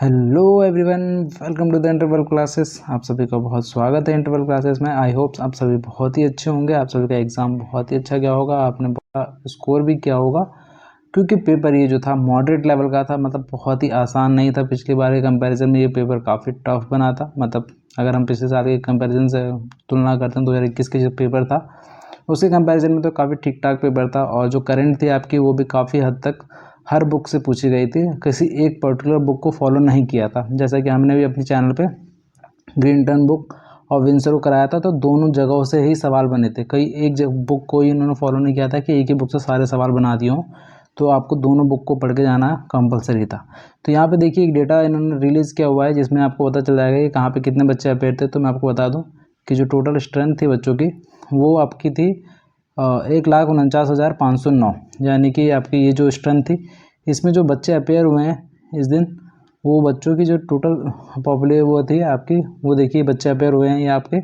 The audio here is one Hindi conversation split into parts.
Hello everyone, welcome to the interval classes. आप सभी का बहुत स्वागत है इंटरवल क्लासेस में। आई होप्स आप सभी बहुत ही अच्छे होंगे। आप सभी का एग्ज़ाम बहुत ही अच्छा गया होगा, आपने बहुत स्कोर भी किया होगा, क्योंकि पेपर ये जो था मॉडरेट लेवल का था। मतलब बहुत ही आसान नहीं था। पिछली बार के कंपैरिजन में ये पेपर काफ़ी टफ बना था। मतलब अगर हम पिछले साल के कंपैरिजन से तुलना करते हैं 2021 के जो पेपर था उसके कंपैरिजन में तो काफ़ी ठीक ठाक पेपर था। और जो करंट थी आपकी वो भी काफ़ी हद तक हर बुक से पूछी गई थी, किसी एक पर्टिकुलर बुक को फॉलो नहीं किया था। जैसा कि हमने भी अपने चैनल पे ग्रीन टर्न बुक और विंसर को कराया था, तो दोनों जगहों से ही सवाल बने थे। कई एक बुक को ही इन्होंने फॉलो नहीं किया था कि एक ही बुक से सारे सवाल बना दिए हों, तो आपको दोनों बुक को पढ़ के जाना कंपलसरी था। तो यहाँ पे देखिए एक डेटा इन्होंने रिलीज़ किया हुआ है जिसमें आपको पता चल जाएगा कि कहाँ पे कितने बच्चे अपेयर थे। तो मैं आपको बता दूँ कि जो टोटल स्ट्रेंथ थी बच्चों की वो आपकी थी 1,49,509, यानी कि आपकी ये जो स्ट्रेंथ थी इसमें जो बच्चे अपेयर हुए हैं इस दिन, वो बच्चों की जो टोटल पॉपुलेशन वो थी आपकी, वो देखिए बच्चे अपेयर हुए हैं ये आपके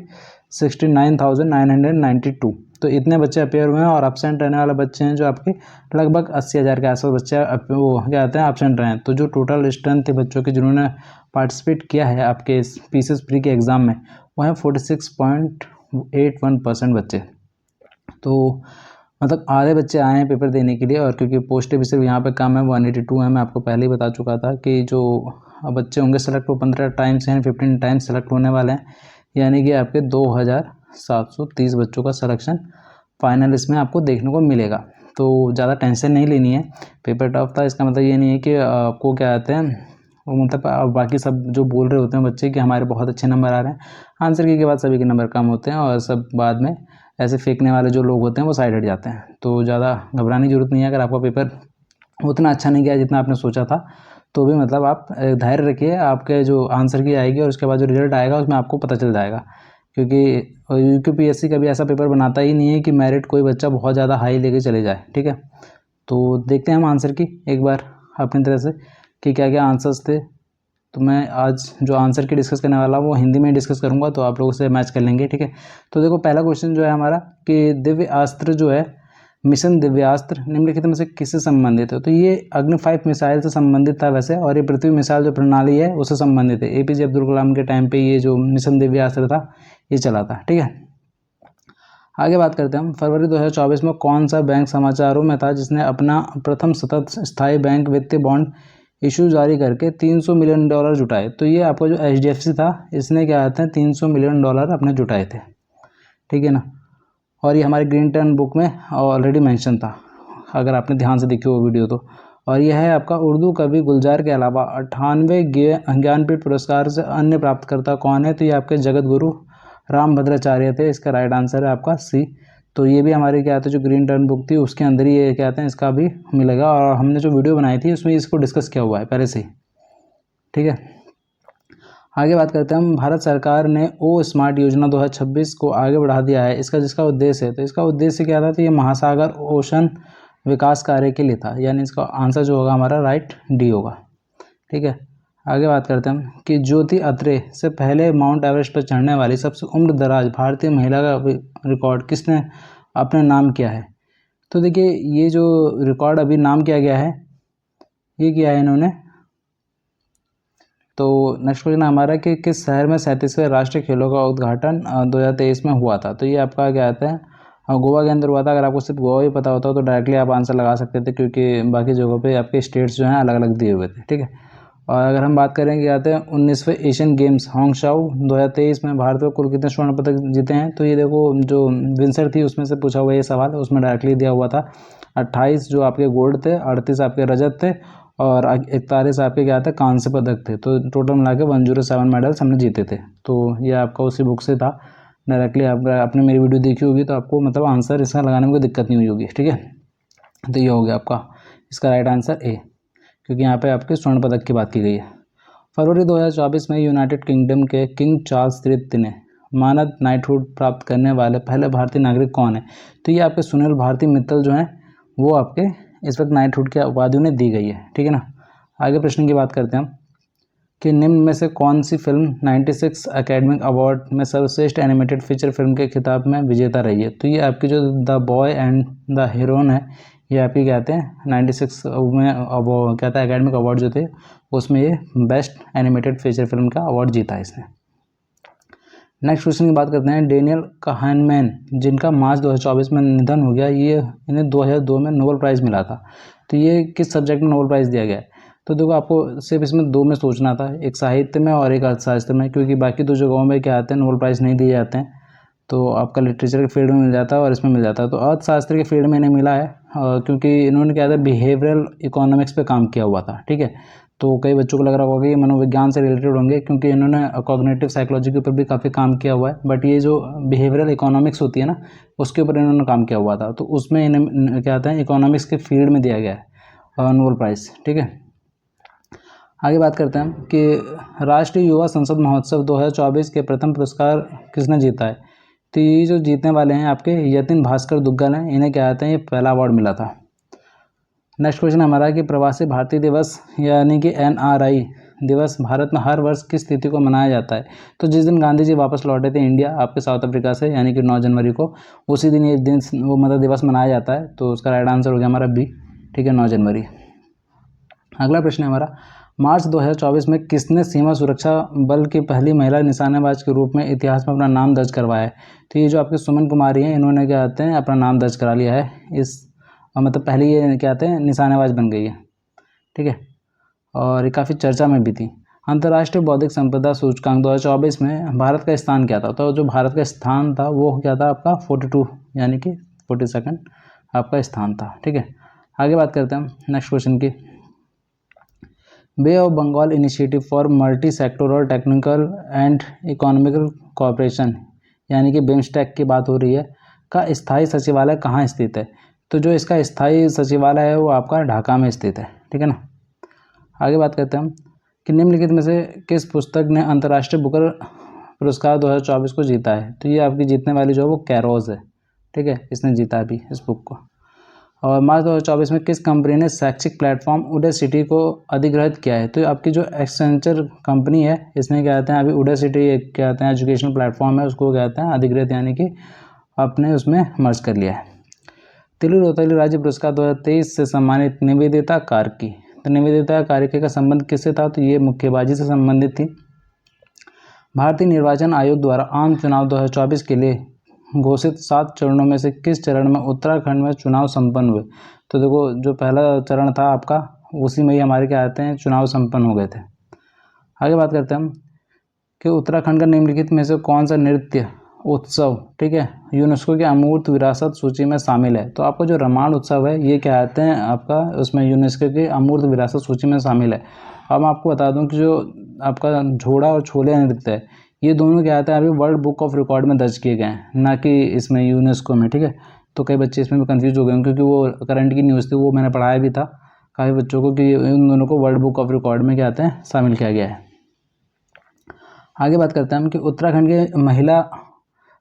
69,992। तो इतने बच्चे अपेयर हुए हैं और एब्सेंट रहने वाले बच्चे हैं जो आपके लगभग 80,000 के आसपास बच्चे वो क्या कहते हैं एब्सेंट रहे हैं। तो जो टोटल स्ट्रेंथ थी बच्चों की जिन्होंने पार्टिसिपेट किया है आपके इस पीसीएस प्री के एग्ज़ाम में, वो है 46.81% बच्चे। तो मतलब आधे बच्चे आए हैं पेपर देने के लिए। और क्योंकि पोस्ट भी सिर्फ यहाँ पे कम है 182 है, मैं आपको पहले ही बता चुका था कि जो बच्चे होंगे सेलेक्ट वो 15 टाइम्स हैं, 15 टाइम्स सेलेक्ट होने वाले हैं, यानी कि आपके 2,730 बच्चों का सिलेक्शन फाइनल इसमें आपको देखने को मिलेगा। तो ज़्यादा टेंशन नहीं लेनी है। पेपर टफ था इसका मतलब ये नहीं है कि आपको क्या कहते हैं वो मतलब बाकी सब जो बोल रहे होते हैं बच्चे कि हमारे बहुत अच्छे नंबर आ रहे हैं, आंसर की के बाद सभी के नंबर कम होते हैं और सब बाद में ऐसे फेंकने वाले जो लोग होते हैं वो साइड हट जाते हैं। तो ज़्यादा घबराने की जरूरत नहीं है। अगर आपका पेपर उतना अच्छा नहीं गया जितना आपने सोचा था तो भी मतलब आप धैर्य रखिए, आपके जो आंसर की आएगी और उसके बाद जो रिजल्ट आएगा उसमें आपको पता चल जाएगा। क्योंकि यूपीएससी कभी ऐसा पेपर बनाता ही नहीं है कि मेरिट कोई बच्चा बहुत ज़्यादा हाई लेके चले जाए। ठीक है, तो देखते हैं हम आंसर की एक बार अपनी तरह से कि क्या क्या आंसर्स थे। तो मैं आज जो आंसर की डिस्कस करने वाला हूँ वो हिंदी में डिस्कस करूँगा, तो आप लोगों से मैच कर लेंगे। ठीक है, तो देखो पहला क्वेश्चन जो है हमारा कि दिव्य अस्त्र जो है मिशन दिव्यास्त्र निम्नलिखित में से किससे संबंधित है। तो ये अग्नि 5 मिसाइल से संबंधित था वैसे, और ये पृथ्वी मिसाइल जो प्रणाली है उससे संबंधित है। एपीजे अब्दुल कलाम के टाइम पे ये जो मिशन दिव्यास्त्र था ये चला था। ठीक है, आगे बात करते हैं हम। फरवरी 2024 में कौन सा बैंक समाचारों में था जिसने अपना प्रथम सतत स्थायी बैंक वित्तीय बॉन्ड इशू जारी करके $300 मिलियन जुटाए। तो ये आपका जो एचडीएफसी था इसने क्या कहते हैं $300 मिलियन अपने जुटाए थे। ठीक है ना, और ये हमारे ग्रीन टर्न बुक में ऑलरेडी मेंशन था अगर आपने ध्यान से देखी वो वीडियो तो। और यह है आपका उर्दू कवि गुलजार के अलावा 98 ज्ञानपीठ पुरस्कार से अन्य प्राप्तकर्ता कौन है। तो ये आपके जगत गुरु राम भद्राचार्य थे। इसका राइट आंसर है आपका सी। तो ये भी हमारे क्या कहते हैं जो ग्रीन टर्न बुक थी उसके अंदर ही ये क्या कहते हैं इसका भी मिलेगा, और हमने जो वीडियो बनाई थी उसमें इसको डिस्कस किया हुआ है पहले से ही। ठीक है, आगे बात करते हैं हम। भारत सरकार ने ओ स्मार्ट योजना 2026 को आगे बढ़ा दिया है, इसका जिसका उद्देश्य है। तो इसका उद्देश्य क्या था, तो ये महासागर ओशन विकास कार्य के लिए था, यानी इसका आंसर जो होगा हमारा राइट डी होगा। ठीक है, आगे बात करते हैं हम कि ज्योति अत्रे से पहले माउंट एवरेस्ट पर चढ़ने वाली सबसे उम्र दराज भारतीय महिला का रिकॉर्ड किसने अपने नाम किया है। तो देखिए ये जो रिकॉर्ड अभी नाम किया गया है ये किया है इन्होंने। तो नेक्स्ट क्वेश्चन हमारा कि किस शहर में 37वें राष्ट्रीय खेलों का उद्घाटन 2023 में हुआ था। तो ये आपका क्या कहते हैं गोवा के अंदर हुआ था। अगर आपको सिर्फ गोवा ही पता होता तो डायरेक्टली आप आंसर लगा सकते थे, क्योंकि बाकी जगहों पे आपके स्टेट्स जो हैं अलग अलग दिए हुए थे। ठीक है, और अगर हम बात करें कि कहते हैं 19वें एशियन गेम्स हांगशाऊ 2023 में भारत को कुल कितने स्वर्ण पदक जीते हैं। तो ये देखो जो विंसर थी उसमें से पूछा हुआ ये सवाल, उसमें डायरेक्टली दिया हुआ था 28 जो आपके गोल्ड थे, 38 आपके रजत थे और 41 आपके क्या थे कांस्य पदक थे। तो टोटल मिला के 107 मेडल्स हमने जीते थे। तो ये आपका उसी बुक से था डायरेक्टली। आपने मेरी वीडियो देखी होगी तो आपको मतलब आंसर इसका लगाने में कोई दिक्कत नहीं हुई होगी। ठीक है, तो ये हो गया आपका इसका राइट आंसर ए, क्योंकि यहाँ पे आपके स्वर्ण पदक की बात की गई है। फरवरी 2024 में यूनाइटेड किंगडम के किंग चार्ल्स तृतीय ने मानद नाइटहुड प्राप्त करने वाले पहले भारतीय नागरिक कौन है। तो ये आपके सुनील भारती मित्तल जो हैं वो आपके इस वक्त नाइटहुड की उपाधि उन्हें दी गई है। ठीक है ना, आगे प्रश्न की बात करते हैं हम कि निम्न में से कौन सी फिल्म 96 एकेडमिक अवार्ड में सर्वश्रेष्ठ एनिमेटेड फीचर फिल्म के खिताब में विजेता रही है। तो ये आपकी जो the boy and the heroine है ये आपकी कहते हैं 96 में अब कहता है एकेडमिक अवार्ड जो थे उसमें ये बेस्ट एनिमेटेड फीचर फिल्म का अवार्ड जीता है इसने। नेक्स्ट क्वेश्चन की बात करते हैं। डेनियल काहनमैन जिनका मार्च 2024 में निधन हो गया, ये इन्हें 2002 में नोबेल प्राइज़ मिला था। तो ये किस सब्जेक्ट में नोबेल प्राइज़ दिया गया है? तो देखो आपको सिर्फ इसमें दो में सोचना था, एक साहित्य में और एक अर्थशास्त्र में, क्योंकि बाकी दो जगहों में क्या आते हैं नोबेल प्राइज़ नहीं दिए जाते हैं। तो आपका लिटरेचर के फील्ड में मिल जाता है और इसमें मिल जाता है। तो अर्थशास्त्र के फील्ड में इन्हें मिला है क्योंकि इन्होंने क्या था बिहेवियरल इकोनॉमिक्स पे काम किया हुआ था, ठीक है। तो कई बच्चों को लग रहा होगा कि ये मनोविज्ञान से रिलेटेड होंगे, क्योंकि इन्होंने कॉग्निटिव साइकोलॉजी के ऊपर भी काफ़ी काम किया हुआ है, बट ये जो बिहेवियरल इकोनॉमिक्स होती है ना उसके ऊपर इन्होंने काम किया हुआ था। तो उसमें इन्हें क्या आता है इकोनॉमिक्स के फील्ड में दिया गया है नोबेल प्राइज़, ठीक है। आगे बात करते हैं कि राष्ट्रीय युवा संसद महोत्सव 2024 के प्रथम पुरस्कार किसने जीता है? तो ये जो जीतने वाले हैं आपके यतिन भास्कर दुग्गल हैं, इन्हें क्या कहते हैं ये पहला अवार्ड मिला था। नेक्स्ट क्वेश्चन हमारा कि प्रवासी भारतीय दिवस यानी कि NRI दिवस भारत में हर वर्ष किस तिथि को मनाया जाता है? तो जिस दिन गांधी जी वापस लौटे थे इंडिया आपके साउथ अफ्रीका से, यानी कि 9 जनवरी को, उसी दिन ये दिन वो मतलब दिवस मनाया जाता है। तो उसका राइट आंसर हो गया हमारा बी, ठीक है, 9 जनवरी। अगला प्रश्न है हमारा, मार्च 2024 में किसने सीमा सुरक्षा बल की पहली महिला निशानेबाज के रूप में इतिहास में अपना नाम दर्ज करवाया है? तो ये जो आपके सुमन कुमारी हैं इन्होंने क्या कहते हैं अपना नाम दर्ज करा लिया है इस मतलब पहले ये क्या कहते हैं निशानेबाज बन गई है, ठीक है, और ये काफ़ी चर्चा में भी थी। अंतर्राष्ट्रीय बौद्धिक संपदा सूचकांक 2024 में भारत का स्थान क्या था? तो जो भारत का स्थान था वो क्या था आपका 42 यानी कि 42 आपका स्थान था, ठीक है। आगे बात करते हैं नेक्स्ट क्वेश्चन की। Bay of Bengal initiative for multi sectoral technical and economical cooperation यानी कि बिम्स्टेक की बात हो रही है, का स्थायी सचिवालय कहाँ स्थित है? तो जो इसका स्थायी सचिवालय है वो आपका ढाका में स्थित है, ठीक है ना। आगे बात करते हैं हम कि निम्नलिखित में से किस पुस्तक ने अंतर्राष्ट्रीय बुकर पुरस्कार 2024 को जीता है? तो ये आपकी जीतने वाली जो है वो कैरोज है, ठीक है, इसने जीता अभी इस बुक को। और मार्च 2024 में किस कंपनी ने शैक्षिक प्लेटफॉर्म उडैसिटी को अधिग्रहित किया है? तो आपकी जो एक्सेंचर कंपनी है इसने क्या कहते हैं अभी उडैसिटी एक क्या कहते हैं एजुकेशनल प्लेटफॉर्म है उसको कहते हैं अधिग्रहित यानी कि आपने उसमें मर्ज कर लिया है। तिलु रोतली राज्य पुरस्कार 2023 से सम्मानित निवेदिता कार्की, तो निवेदिता कार्की का संबंध किससे था? तो ये मुक्केबाजी से संबंधित थी। भारतीय निर्वाचन आयोग द्वारा आम चुनाव 2024 के लिए घोषित 7 चरणों में से किस चरण में उत्तराखंड में चुनाव संपन्न हुए? तो देखो जो पहला चरण था आपका उसी में ही हमारे क्या आते हैं चुनाव संपन्न हो गए थे। आगे बात करते हैं हम कि उत्तराखंड का निम्नलिखित में से कौन सा नृत्य उत्सव, ठीक है, यूनेस्को की अमूर्त विरासत सूची में शामिल है? तो आपका जो रामायण उत्सव है ये क्या कहते हैं आपका उसमें यूनेस्को की अमूर्त विरासत सूची में शामिल है। अब मैं आपको बता दूं कि जो आपका झोड़ा और छोले नृत्य है ये दोनों क्या कहते हैं अभी वर्ल्ड बुक ऑफ रिकॉर्ड में दर्ज किए गए हैं, ना कि इसमें यूनेस्को में, ठीक है। तो कई बच्चे इसमें भी कंफ्यूज हो गए हैं क्योंकि वो करंट की न्यूज़ थी, वो मैंने पढ़ाया भी था काफ़ी बच्चों को कि इन दोनों को वर्ल्ड बुक ऑफ रिकॉर्ड में क्या कहते हैं शामिल किया गया है। आगे बात करते हैं हम कि उत्तराखंड के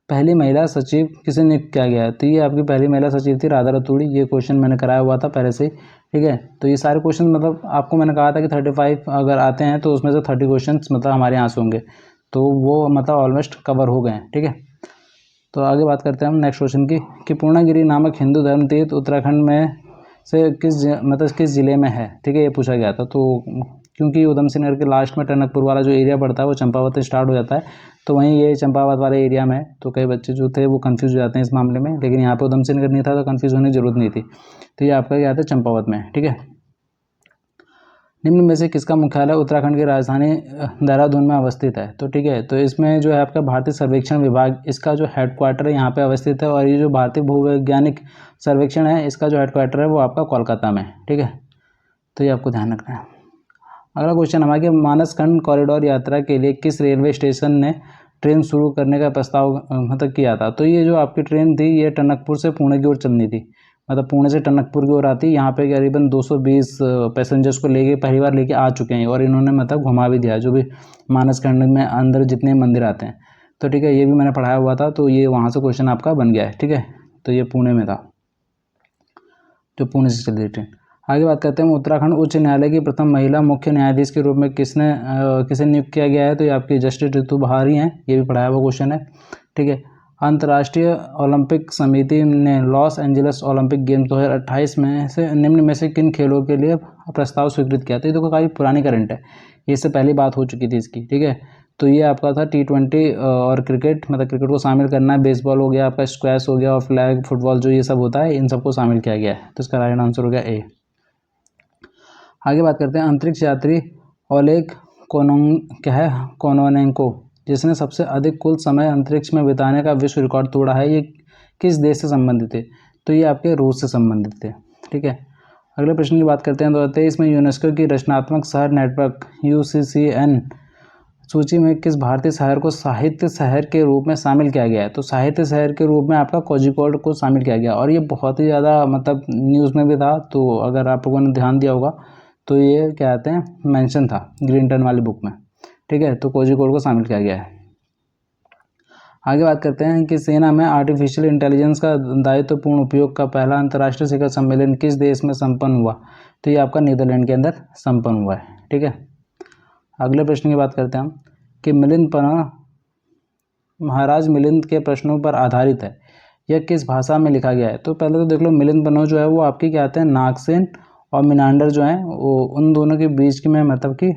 पहली महिला सचिव किसे नियुक्त किया गया है? तो ये आपकी पहली महिला सचिव थी राधा रतूड़ी। ये क्वेश्चन मैंने कराया हुआ था पहले से ही, ठीक है। तो ये सारे क्वेश्चन मतलब आपको मैंने कहा था कि 35 अगर आते हैं तो उसमें से 30 क्वेश्चन मतलब हमारे यहाँ से होंगे, तो वो मतलब ऑलमोस्ट कवर हो गए हैं, ठीक है। तो आगे बात करते हैं हम नेक्स्ट क्वेश्चन की कि पूर्णागिरी नामक हिंदू धर्म तीर्थ उत्तराखंड में से किस जिले में है, ठीक है, ये पूछा गया था। तो क्योंकि उधम सिंह नगर के लास्ट में टनकपुर वाला जो एरिया पड़ता है वो चंपावत से स्टार्ट हो जाता है, तो वहीं ये चंपावत वाले एरिया में है। तो कई बच्चे जो थे वो कंफ्यूज हो जाते हैं इस मामले में, लेकिन यहाँ पे उधम सिंह नगर नहीं था तो कंफ्यूज होने की जरूरत नहीं थी। तो ये आपका क्या था चंपावत में, ठीक है। निम्न में से किसका मुख्यालय उत्तराखंड की राजधानी देहरादून में अवस्थित है? तो ठीक है, तो इसमें जो है आपका भारतीय सर्वेक्षण विभाग इसका जो हेडक्वार्टर है यहाँ पे अवस्थित है, और ये जो भारतीय भूवैज्ञानिक सर्वेक्षण है इसका जो हेडक्वार्टर है वो आपका कोलकाता में, ठीक है। तो ये आपको ध्यान रखना है। अगला क्वेश्चन हमारे मानसखंड कॉरिडोर यात्रा के लिए किस रेलवे स्टेशन ने ट्रेन शुरू करने का प्रस्ताव मतलब किया था? तो ये जो आपकी ट्रेन थी ये टनकपुर से पुणे की ओर चलनी थी, मतलब पुणे से टनकपुर की ओर आती। यहाँ पे करीबन 220 पैसेंजर्स को लेके पहली बार लेके आ चुके हैं और इन्होंने मतलब घुमा भी दिया जो भी मानसखंड में अंदर जितने मंदिर आते हैं। तो ठीक है, ये भी मैंने पढ़ाया हुआ था, तो ये वहाँ से क्वेश्चन आपका बन गया है, ठीक है। तो ये पुणे में था, जो पुणे से चली ट्रेन। आगे बात करते हैं उत्तराखंड उच्च न्यायालय की प्रथम महिला मुख्य न्यायाधीश के रूप में किसे नियुक्त किया गया है? तो ये आपकी जस्टिस ऋतु बहारी हैं, ये भी पढ़ाया हुआ क्वेश्चन है, ठीक है। अंतर्राष्ट्रीय ओलंपिक समिति ने लॉस एंजलिस ओलंपिक गेम्स 2028 में से निम्न में से किन खेलों के लिए प्रस्ताव स्वीकृत किया? तो ये देखो काफ़ी पुरानी करंट है, इससे पहली बात हो चुकी थी इसकी, ठीक है। तो ये आपका था T20 और क्रिकेट, मतलब क्रिकेट को शामिल करना है, बेसबॉल हो गया आपका, स्क्वैश हो गया और फ्लैग फुटबॉल जो ये सब होता है, इन सबको शामिल किया गया है। तो इसका राइट आंसर हो गया ए। आगे बात करते हैं अंतरिक्ष यात्री ओलेग कोनोनेंको, जिसने सबसे अधिक कुल समय अंतरिक्ष में बिताने का विश्व रिकॉर्ड तोड़ा है, ये किस देश से संबंधित थे? तो ये आपके रूस से संबंधित थे, ठीक है। अगले प्रश्न की बात करते हैं। 2023 में यूनेस्को की रचनात्मक शहर नेटवर्क UCCN सूची में किस भारतीय शहर को साहित्य शहर के रूप में शामिल किया गया है? तो साहित्य शहर के रूप में आपका कोझिकोड को शामिल किया गया, और ये बहुत ही ज़्यादा मतलब न्यूज़ में भी था, तो अगर आप लोगों ने ध्यान दिया होगा तो ये क्या कहते हैं मेंशन था ग्रीनटन वाली बुक में, ठीक है। तो कोझिकोड को शामिल किया गया है। आगे बात करते हैं कि सेना में आर्टिफिशियल इंटेलिजेंस का दायित्वपूर्ण उपयोग का पहला अंतर्राष्ट्रीय शिखर सम्मेलन किस देश में संपन्न हुआ? तो ये आपका नीदरलैंड के अंदर संपन्न हुआ है, ठीक है। अगले प्रश्न की बात करते हैं हम कि मिलिंद पन्ह महाराज मिलिंद के प्रश्नों पर आधारित है, यह किस भाषा में लिखा गया है? तो पहले तो देख लो, मिलिंद पन्ह जो है वो आपकी क्या कहते हैं नागसेन और मिनांडर जो है वो उन दोनों के बीच की में मतलब कि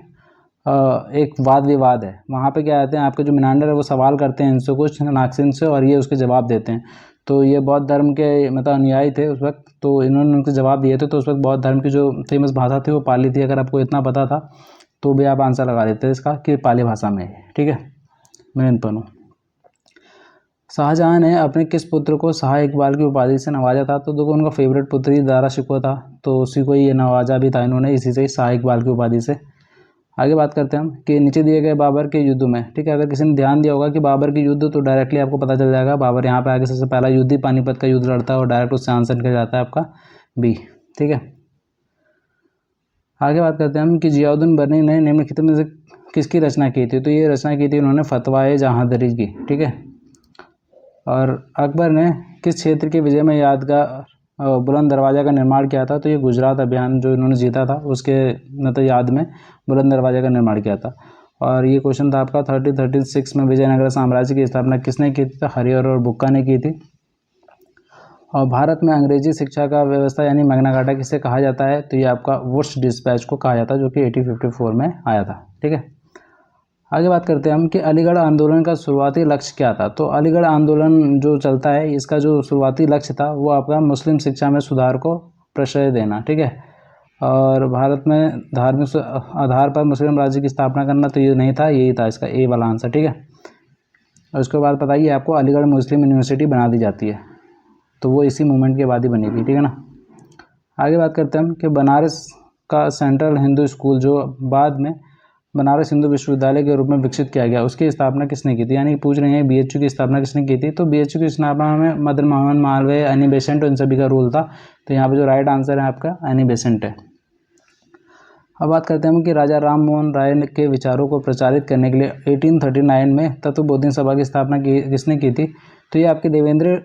एक वाद विवाद है। वहाँ पे क्या कहते हैं आपके जो मिनांडर है वो सवाल करते हैं इनसे कुछ नागसेन से, और ये उसके जवाब देते हैं। तो ये बौद्ध धर्म के मतलब अनुयायी थे उस वक्त, तो इन्होंने उनके जवाब दिए थे। तो उस वक्त बौद्ध धर्म की जो फेमस भाषा थी वो पाली थी। अगर आपको इतना पता था तो भी आप आंसर लगा देते इसका कि पाली भाषा में है, ठीक है। मिलिंद पन्ह। शाहजहां ने अपने किस पुत्र को शाह इकबाल की उपाधि से नवाजा था? तो देखो उनका फेवरेट पुत्र ही दारा शिकोह था, तो उसी को ये नवाजा भी था इन्होंने, इसी से शाह इकबाल की उपाधि से। आगे बात करते हैं हम कि नीचे दिए गए बाबर के युद्ध में, ठीक है। अगर किसी ने ध्यान दिया होगा कि बाबर के युद्ध, तो डायरेक्टली आपको पता चल जाएगा बाबर यहाँ पे आगे सबसे पहला युद्ध ही पानीपत का युद्ध लड़ता है और डायरेक्ट उससे आंसर निकल जाता है आपका बी, ठीक है। आगे बात करते हैं हम कि जियाउद्दीन बर्नी ने निम्नलिखित में से किसकी रचना की थी? तो ये रचना की थी उन्होंने फतवाए जहांदरी की, ठीक है। और अकबर ने किस क्षेत्र के विजय में यादगार बुलंद दरवाज़ा का निर्माण किया था? तो ये गुजरात अभियान जो इन्होंने जीता था उसके मतलब याद में बुलंद दरवाज़ा का निर्माण किया था। और ये क्वेश्चन था आपका 1336 में विजयनगर साम्राज्य की स्थापना किसने की थी? तो हरिहर और बुक्का ने की थी। और भारत में अंग्रेजी शिक्षा का व्यवस्था यानी मैग्ना कार्टा किसे कहा जाता है? तो ये आपका वुड्स डिस्पैच को कहा जाता है, जो कि 1854 में आया था, ठीक है। आगे बात करते हैं हम कि अलीगढ़ आंदोलन का शुरुआती लक्ष्य क्या था? तो अलीगढ़ आंदोलन जो चलता है इसका जो शुरुआती लक्ष्य था वो आपका मुस्लिम शिक्षा में सुधार को प्रश्रय देना, ठीक है। और भारत में धार्मिक आधार पर मुस्लिम राज्य की स्थापना करना, तो ये नहीं था, यही था इसका ए वाला आंसर, ठीक है। और उसके बाद बताइए आपको अलीगढ़ मुस्लिम यूनिवर्सिटी बना दी जाती है, तो वो इसी मूवमेंट के बाद ही बनी थी, ठीक है ना। आगे बात करते हैं हम कि बनारस का सेंट्रल हिंदू स्कूल जो बाद में बनारस हिंदू विश्वविद्यालय के रूप में विकसित किया गया, उसकी स्थापना किसने की थी? यानी पूछ रहे हैं BHU की स्थापना किसने की थी? तो BHU की स्थापना में मदन मोहन मालवीय, एनी बेसेंट, इन सभी का रोल था। तो यहाँ पे जो राइट आंसर है आपका एनी बेसेंट है। अब बात करते हैं हम कि राजा राम मोहन राय के विचारों को प्रचारित करने के लिए 1839 में तत्वबोधिनी सभा की स्थापना किसने की थी? तो ये आपके देवेंद्र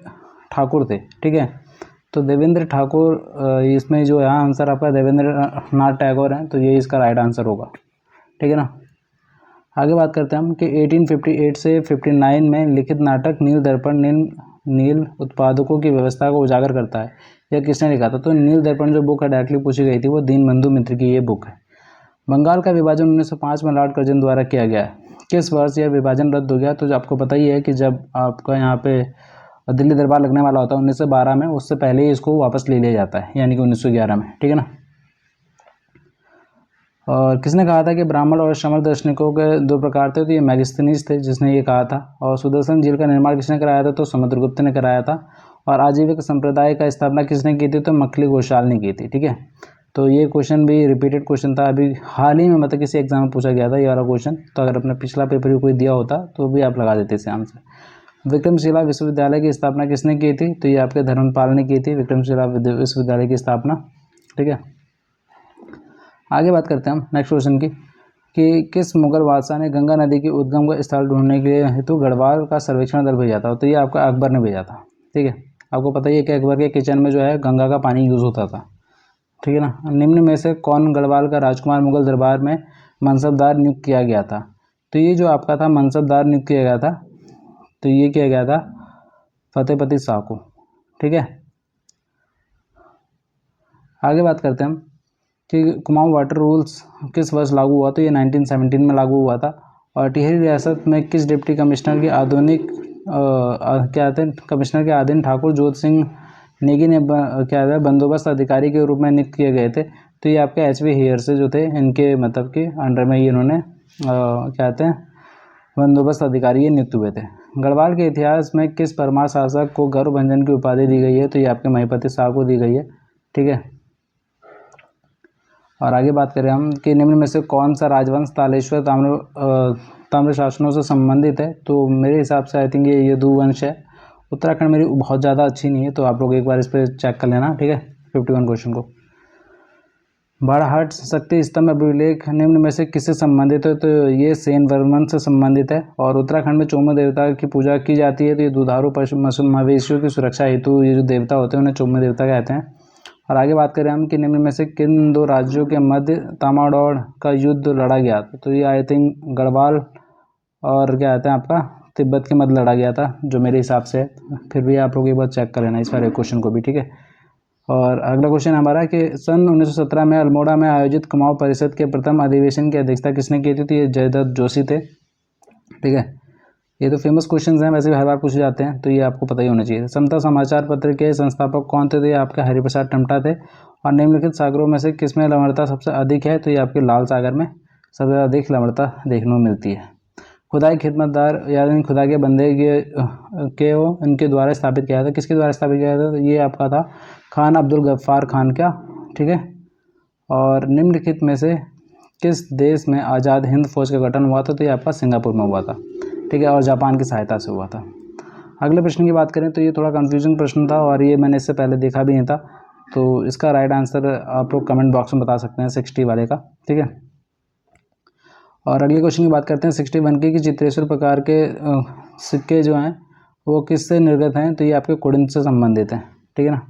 ठाकुर थे, ठीक है। तो देवेंद्र ठाकुर, इसमें जो है आंसर आपका देवेंद्र नाथ टैगोर हैं, तो ये इसका राइट आंसर होगा, ठीक है ना। आगे बात करते हैं हम कि 1858 से 59 में लिखित नाटक नील दर्पण नील उत्पादकों की व्यवस्था को उजागर करता है, यह किसने लिखा था? तो नील दर्पण जो बुक है डायरेक्टली पूछी गई थी वो दीनबंधु मित्र की ये बुक है। बंगाल का विभाजन 1905 में लॉर्ड कर्जन द्वारा किया गया है, किस वर्ष यह विभाजन रद्द हो गया? तो आपको पता ही है कि जब आपका यहाँ पे दिल्ली दरबार लगने वाला होता है 1912 में, उससे पहले ही इसको वापस ले लिया जाता है, यानी कि 1911 में, ठीक है ना। और किसने कहा था कि ब्राह्मण और श्रमण दार्शनिकों के दो प्रकार थे? तो ये मैगस्थनीज थे जिसने ये कहा था। और सुदर्शन झील का निर्माण किसने कराया था? तो समुद्रगुप्त ने कराया था। और आजीविक संप्रदाय का स्थापना किसने की थी? तो मखली घोषाल ने की थी, ठीक है। तो ये क्वेश्चन भी रिपीटेड क्वेश्चन था, अभी हाल ही में मतलब किसी एग्जाम में पूछा गया था ये वाला क्वेश्चन। तो अगर अपना पिछला पेपर भी कोई दिया होता तो भी आप लगा देते इसे आंसर। विक्रमशिला विश्वविद्यालय की स्थापना किसने की थी? तो ये आपके धर्मपाल ने की थी विक्रमशिला विश्वविद्यालय की स्थापना, ठीक है। आगे बात करते हैं हम नेक्स्ट क्वेश्चन की कि किस मुगल बादशाह ने गंगा नदी की उद्गम का स्थल ढूंढने के हेतु गढ़वाल का सर्वेक्षण दल भेजा था? तो ये आपका अकबर ने भेजा था, ठीक है। आपको पता ही है कि अकबर के किचन में जो है गंगा का पानी यूज़ होता था, ठीक है ना। निम्न में से कौन गढ़वाल का राजकुमार मुगल दरबार में मनसबदार नियुक्त किया गया था? तो ये जो आपका था मनसबदार नियुक्त किया गया था, तो ये किया गया था फतेहपति शाह को। ठीक है, आगे बात करते हैं हम कि कुमाऊं वाटर रूल्स किस वर्ष लागू हुआ। तो ये 1917 में लागू हुआ था। और टिहरी रियासत में किस डिप्टी कमिश्नर की आधुनिक क्या कहते हैं कमिश्नर के आधीन ठाकुर जोत सिंह नेगी ने क्या है बंदोबस्त अधिकारी के रूप में नियुक्त किए गए थे। तो ये आपके एच वी हेयर से जो थे इनके मतलब कि अंडर में ये इन्होंने क्या कहते हैं बंदोबस्त अधिकारी ये नियुक्त हुए थे। गढ़वाल के इतिहास में किस परमार शासक को गौरभंजन की उपाधि दी गई है। तो ये आपके महिपति शाह को दी गई है। ठीक है, और आगे बात करें हम कि निम्न में से कौन सा राजवंश तालेश्वर ताम्र शासनों से संबंधित है। तो मेरे हिसाब से आई थिंक ये यदुवंश है। उत्तराखंड मेरी बहुत ज़्यादा अच्छी नहीं है, तो आप लोग एक बार इस पर चेक कर लेना। ठीक है, 51 क्वेश्चन को। बाड़ाहाट शक्ति स्तंभ अभिलेख निम्न में से किससे संबंधित है। तो ये सेन वर्मन से संबंधित है। और उत्तराखंड में चोमो देवता की पूजा की जाती है। तो ये दुधारू पशु मवेशियों की सुरक्षा हेतु ये जो देवता होते हैं उन्हें चोमो देवता कहते हैं। और आगे बात करें हम कि निम्न में से किन दो राज्यों के मध्य तामाडौड़ का युद्ध लड़ा गया था। तो ये आई थिंक गढ़वाल और क्या कहते हैं आपका तिब्बत के मध्य लड़ा गया था, जो मेरे हिसाब से है। फिर भी आप लोग एक बार चेक कर लेना इस वाले क्वेश्चन को भी। ठीक है, और अगला क्वेश्चन हमारा कि सन 1917 में अल्मोड़ा में आयोजित कुमाऊं परिषद के प्रथम अधिवेशन की अध्यक्षता किसने की थी। तो ये जयदत्त जोशी थे। ठीक है, ये तो फेमस क्वेश्चंस हैं, वैसे भी हर बार पूछे जाते हैं, तो ये आपको पता ही होना चाहिए। समता समाचार पत्र के संस्थापक कौन थे। तो ये आपके हरिप्रसाद टमटा थे। और निम्नलिखित सागरों में से किसमें लवणता सबसे अधिक है। तो ये आपके लाल सागर में सबसे अधिक लवणता देखने को मिलती है। खुदाई खिदमतदार यानी खुदा के बंदे के इनके द्वारा स्थापित किया था। किसके द्वारा स्थापित किया था। तो ये आपका था खान अब्दुल गफ्फार खान का। ठीक है, और निम्नलिखित में से किस देश में आज़ाद हिंद फौज का गठन हुआ था। तो ये आपका सिंगापुर में हुआ था। ठीक है, और जापान की सहायता से हुआ था। अगले प्रश्न की बात करें तो ये थोड़ा कंफ्यूजिंग प्रश्न था और ये मैंने इससे पहले देखा भी नहीं था, तो इसका राइट आंसर आप लोग कमेंट बॉक्स में बता सकते हैं 60 वाले का। ठीक है, और अगले क्वेश्चन की बात करते हैं 61 की कि चित्रेश्वर प्रकार के सिक्के जो हैं वो किससे निर्गत हैं। तो ये आपके कुड़िन से संबंधित हैं। ठीक है ना,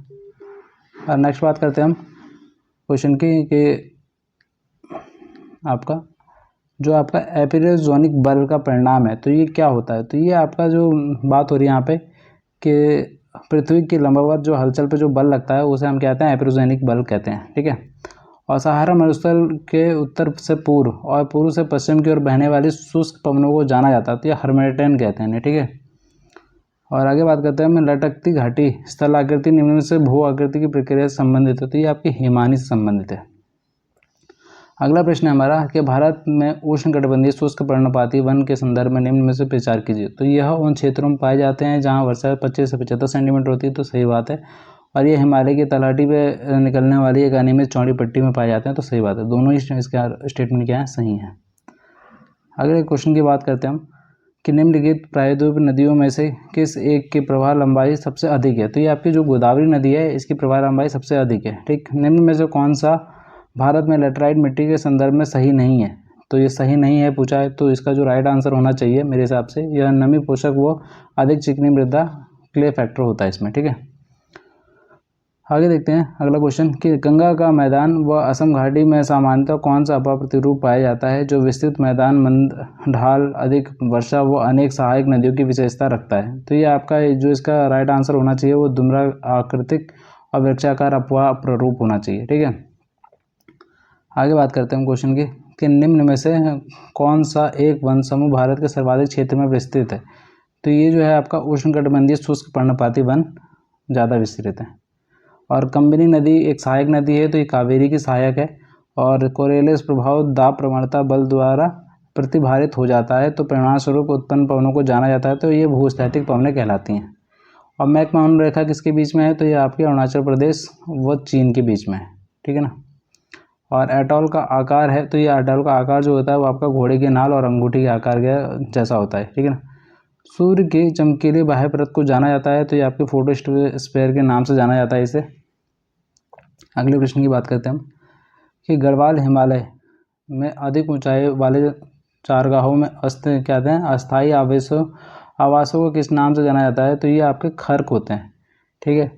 और नेक्स्ट बात करते हैं हम क्वेश्चन की कि आपका जो आपका एपिरोजोनिक बल का परिणाम है तो ये क्या होता है। तो ये आपका जो बात हो रही है यहाँ पे कि पृथ्वी की लंबवत जो हलचल पे जो बल लगता है उसे हम कहते हैं एपिरोजेनिक बल कहते हैं। ठीक है, और सहारा मरुस्थल के उत्तर से पूर्व और पूर्व से पश्चिम की ओर बहने वाली शुष्क पवनों को जाना जाता है, तो ये हर्मेटेन कहते हैं। ठीक है, और आगे बात करते हैं हम लटकती घाटी स्थल आकृति निम्न में से भू आकृति की प्रक्रिया से संबंधित है। तो ये आपकी हिमानी से संबंधित है। अगला प्रश्न है हमारा कि भारत में उष्णकटिबंधीय शुष्क पर्णपाती वन के संदर्भ में निम्न में से विचार कीजिए। तो यह उन क्षेत्रों में पाए जाते हैं जहां वर्षा 25 से 75 सेंटीमीटर होती है, तो सही बात है। और ये हिमालय की तलहटी पे निकलने वाली एक अनियमित चौड़ी पट्टी में पाए जाते हैं, तो सही बात है। दोनों ही इसका स्टेटमेंट क्या है, सही है। अगले क्वेश्चन की बात करते हैं हम कि निम्नलिखित प्रायद्वीप नदियों में से किस एक की प्रवाह लंबाई सबसे अधिक है। तो ये आपकी जो गोदावरी नदी है इसकी प्रवाह लंबाई सबसे अधिक है। ठीक, निम्न में से कौन सा भारत में लेटराइट मिट्टी के संदर्भ में सही नहीं है। तो ये सही नहीं है पूछा है, तो इसका जो राइट आंसर होना चाहिए मेरे हिसाब से यह नमी पोषक वो अधिक चिकनी मृदा क्ले फैक्टर होता है इसमें। ठीक है, आगे देखते हैं अगला क्वेश्चन कि गंगा का मैदान व असम घाटी में सामान्यतः कौन सा अप्रतिरूप पाया जाता है जो विस्तृत मैदान मंद ढाल अधिक वर्षा व अनेक सहायक नदियों की विशेषता रखता है। तो ये आपका जो इसका राइट आंसर होना चाहिए वो दुमरा आकृतिक और वृक्षाकार अपवाह प्ररूप होना चाहिए। ठीक है, आगे बात करते हैं हम क्वेश्चन की कि निम्न में से कौन सा एक वन समूह भारत के सर्वाधिक क्षेत्र में विस्तृत है। तो ये जो है आपका उष्णकटिबंधीय शुष्क पर्णपाती वन ज़्यादा विस्तृत है। और कंबिनी नदी एक सहायक नदी है, तो ये कावेरी की सहायक है। और कोरेलियस प्रभाव दाब प्रवणता बल द्वारा प्रतिभारित हो जाता है, तो परिणामस्वरूप उत्पन्न पवनों को जाना जाता है, तो ये भूस्थैतिक पवनें कहलाती हैं। और मैकमोहन रेखा किसके बीच में है। तो ये आपके अरुणाचल प्रदेश व चीन के बीच में है। ठीक है ना, और एटॉल का आकार है, तो ये एटॉल का आकार जो होता है वो आपका घोड़े के नाल और अंगूठी के आकार के जैसा होता है। ठीक है ना, सूर्य की चमकीली बाह्य परत को जाना जाता है, तो ये आपके फोटोस्फीयर के नाम से जाना जाता है इसे। अगले प्रश्न की बात करते हैं हम कि गढ़वाल हिमालय में अधिक ऊंचाई वाले चारगाहों में कहते हैं अस्थायी आवासों को किस नाम से जाना जाता है। तो ये आपके खर्क होते हैं। ठीक है,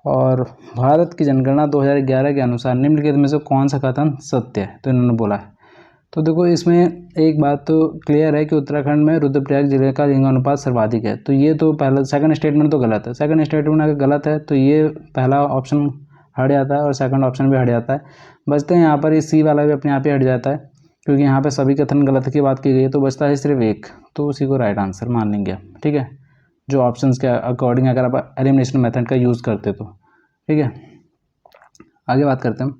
और भारत की जनगणना 2011 के अनुसार निम्नलिखित में से कौन सा कथन सत्य है। तो इन्होंने बोला है तो देखो इसमें एक बात तो क्लियर है कि उत्तराखंड में रुद्रप्रयाग जिले का लिंगानुपात सर्वाधिक है। तो ये तो पहला सेकंड स्टेटमेंट तो गलत है। सेकंड स्टेटमेंट अगर गलत है तो ये पहला ऑप्शन हट जाता है और सेकंड ऑप्शन भी हट जाता है। बचते हैं यहाँ पर ये सी वाला भी अपने आप ही हट जाता है, क्योंकि यहाँ पे सभी कथन गलत की बात की गई है। तो बचता है सिर्फ एक, तो उसी को राइट आंसर मान लेंगे। ठीक है, जो ऑप्शंस के अकॉर्डिंग अगर आप एलिमिनेशन मेथड का यूज़ करते तो। ठीक है, आगे बात करते हैं।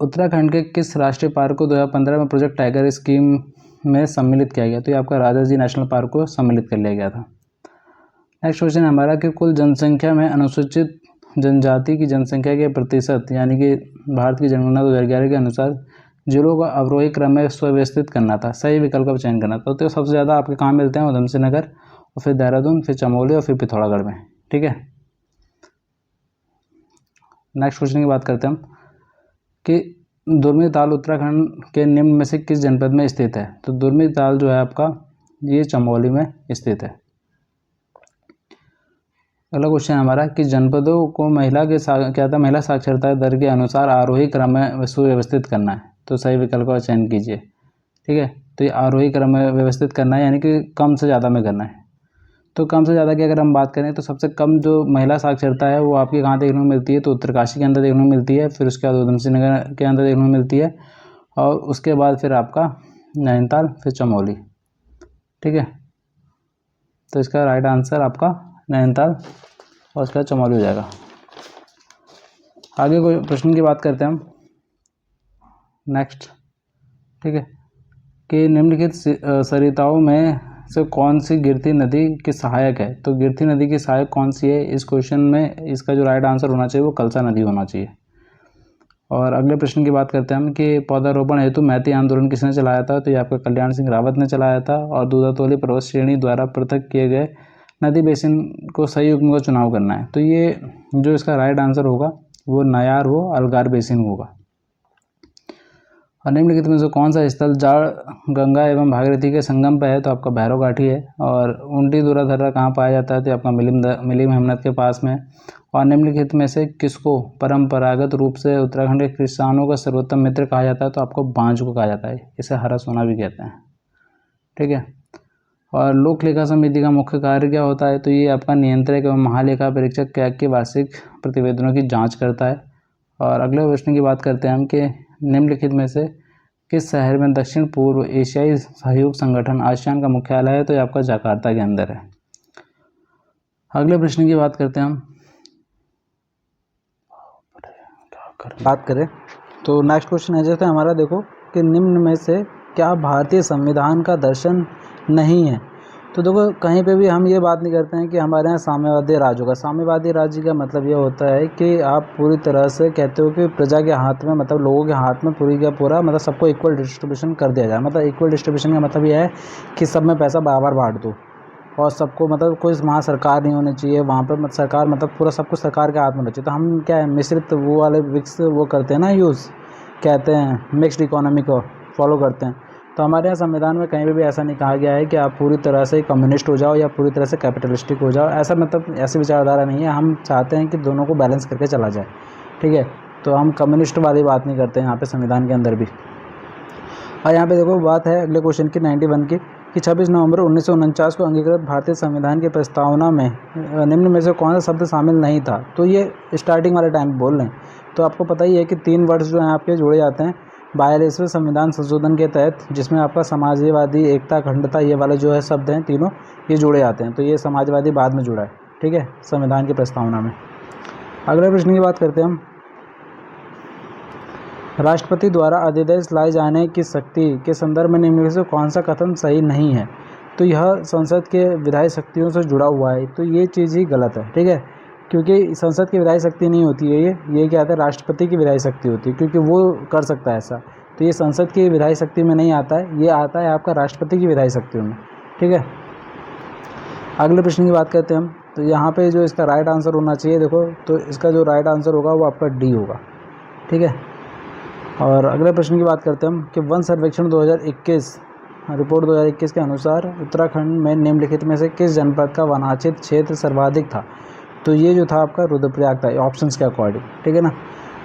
उत्तराखंड के किस राष्ट्रीय पार्क को 2015 में प्रोजेक्ट टाइगर स्कीम में सम्मिलित किया गया? तो ये आपका राजाजी नेशनल पार्क को सम्मिलित कर लिया गया था। नेक्स्ट क्वेश्चन है हमारा कि कुल जनसंख्या में अनुसूचित जनजाति की जनसंख्या के प्रतिशत, यानी कि भारत की जनगणना 2011 के अनुसार जिलों को अवरोही क्रम में सुव्यवस्थित करना था, सही विकल्प का चयन करना था। तो सबसे ज़्यादा आपके कहाँ मिलते हैं? उधम सिंह नगर, और फिर देहरादून, फिर चमोली और फिर पिथौरागढ़ में। ठीक है, नेक्स्ट क्वेश्चन की बात करते हैं हम कि दुर्मी ताल उत्तराखंड के निम्न में से किस जनपद में स्थित है? तो दुर्मी ताल जो है आपका ये चमोली में स्थित है। अगला क्वेश्चन हमारा कि जनपदों को महिला साक्षरता दर के अनुसार आरोही क्रम में सुव्यवस्थित करना है। तो सही विकल्प का चयन कीजिए। ठीक है, तो ये आरोही क्रम में व्यवस्थित करना है, यानी कि कम से ज़्यादा में करना है। तो कम से ज़्यादा की अगर हम बात करें तो सबसे कम जो महिला साक्षरता है वो आपके कहाँ देखने को मिलती है? तो उत्तरकाशी के अंदर देखने को मिलती है, फिर उसके बाद उधम सिंह नगर के अंदर देखने को मिलती है, और उसके बाद फिर आपका नैनीताल, फिर चमोली। ठीक है, तो इसका राइट आंसर आपका नैनीताल और उसका चमोली हो जाएगा। आगे कोई प्रश्न की बात करते हैं हम नेक्स्ट। ठीक है, कि निम्नलिखित सरिताओं में से कौन सी गिरती नदी की सहायक है? तो गिरती नदी की सहायक कौन सी है? इस क्वेश्चन में इसका जो राइट आंसर होना चाहिए वो कलसा नदी होना चाहिए। और अगले प्रश्न की बात करते हैं हम कि पौधारोपण हेतु मैती आंदोलन किसने चलाया था? तो ये आपका कल्याण सिंह रावत ने चलाया था। और दूधातोली पर्वत श्रेणी द्वारा पृथक किए गए नदी बेसिन को सही युग्म का चुनाव करना है। तो ये जो इसका राइट आंसर होगा वो नायार हो अलगार बेसिन होगा। और निम्नलिखित में से कौन सा स्थल जाड़ गंगा एवं भागीरथी के संगम पर है? तो आपका भैरव घाटी है। और ऊंटी दूराधरा कहाँ पाया जाता है? तो आपका मिलिम हेमनत के पास में। और निम्नलिखित में से किसको परंपरागत रूप से उत्तराखंड के किसानों का सर्वोत्तम मित्र कहा जाता है? तो आपको बांज को कहा जाता है, इसे हरा सोना भी कहते हैं। ठीक है, और लोक लेखा समिति का मुख्य कार्य क्या होता है? तो ये आपका नियंत्रक एवं महालेखा परीक्षक कैग के वार्षिक प्रतिवेदनों की जाँच करता है। और अगले प्रश्न की बात करते हैं हम कि निम्नलिखित में से किस शहर में दक्षिण पूर्व एशियाई सहयोग संगठन आसियान का मुख्यालय है? तो ये आपका जकार्ता के अंदर है। अगले प्रश्न की बात करते हैं हम बात करें तो नेक्स्ट क्वेश्चन है जैसे हमारा, देखो कि निम्न में से क्या भारतीय संविधान का दर्शन नहीं है? तो देखो कहीं पे भी हम ये बात नहीं करते हैं कि हमारे यहाँ साम्यवादी राज होगा। साम्यवादी राज्य का मतलब ये होता है कि आप पूरी तरह से कहते हो कि प्रजा के हाथ में, मतलब लोगों के हाथ में पूरी का पूरा, मतलब सबको इक्वल डिस्ट्रीब्यूशन कर दिया जाए। मतलब इक्वल डिस्ट्रीब्यूशन का मतलब ये है कि सब में पैसा बराबर बांट दो, और सबको, मतलब कोई वहाँ सरकार नहीं होनी चाहिए वहाँ पर, मतलब सरकार मतलब पूरा सब कुछ सरकार के हाथ में होना चाहिए। तो हम क्या है, मिश्रित वो वाले विक्स वो करते हैं ना, यूज़ कहते हैं मिक्स्ड इकोनॉमी को फॉलो करते हैं। तो हमारे यहाँ संविधान में कहीं भी ऐसा नहीं कहा गया है कि आप पूरी तरह से कम्युनिस्ट हो जाओ या पूरी तरह से कैपिटलिस्टिक हो जाओ। ऐसा मतलब ऐसी विचारधारा नहीं है। हम चाहते हैं कि दोनों को बैलेंस करके चला जाए। ठीक है, तो हम कम्युनिस्ट वाली बात नहीं करते हैं यहाँ पे संविधान के अंदर भी। और यहाँ पे देखो बात है अगले क्वेश्चन की 91 की कि 26 नवंबर 1949 को अंगीकृत भारतीय संविधान की प्रस्तावना में निम्न में से कौन सा शब्द शामिल नहीं था? तो ये स्टार्टिंग वाले टाइम बोल रहे हैं। तो आपको पता ही है कि 3 वर्ड्स जो हैं आपके जोड़े जाते हैं 42वें संविधान संशोधन के तहत, जिसमें आपका समाजवादी, एकता, अखंडता, ये वाले जो है शब्द हैं तीनों, ये जुड़े जाते हैं। तो ये समाजवादी बाद में जुड़ा है। ठीक है, संविधान की प्रस्तावना में। अगले प्रश्न की बात करते हैं हम, राष्ट्रपति द्वारा अध्यादेश लाए जाने की शक्ति के संदर्भ में निम्न में से कौन सा कथन सही नहीं है? तो यह संसद के विधायी शक्तियों से जुड़ा हुआ है। तो ये चीज़ ही गलत है। ठीक है, क्योंकि संसद की विधायी शक्ति नहीं होती है ये क्या आता है, राष्ट्रपति की विधायी शक्ति होती है, क्योंकि वो कर सकता है ऐसा। तो ये संसद की विधायी शक्ति में नहीं आता है, ये आता है आपका राष्ट्रपति की विधायी शक्तियों में। ठीक है, अगले प्रश्न की बात करते हैं हम। तो यहाँ पे जो इसका राइट आंसर होना चाहिए, देखो तो इसका जो राइट आंसर होगा वो आपका डी होगा। ठीक है, और अगले प्रश्न की बात करते हैं हम कि वन सर्वेक्षण 2021 रिपोर्ट 2021 के अनुसार उत्तराखंड में निम्नलिखित में से किस जनपद का वनांचित क्षेत्र सर्वाधिक था? तो ये जो था आपका रुद्रप्रयाग था, ऑप्शंस के अकॉर्डिंग। ठीक है ना,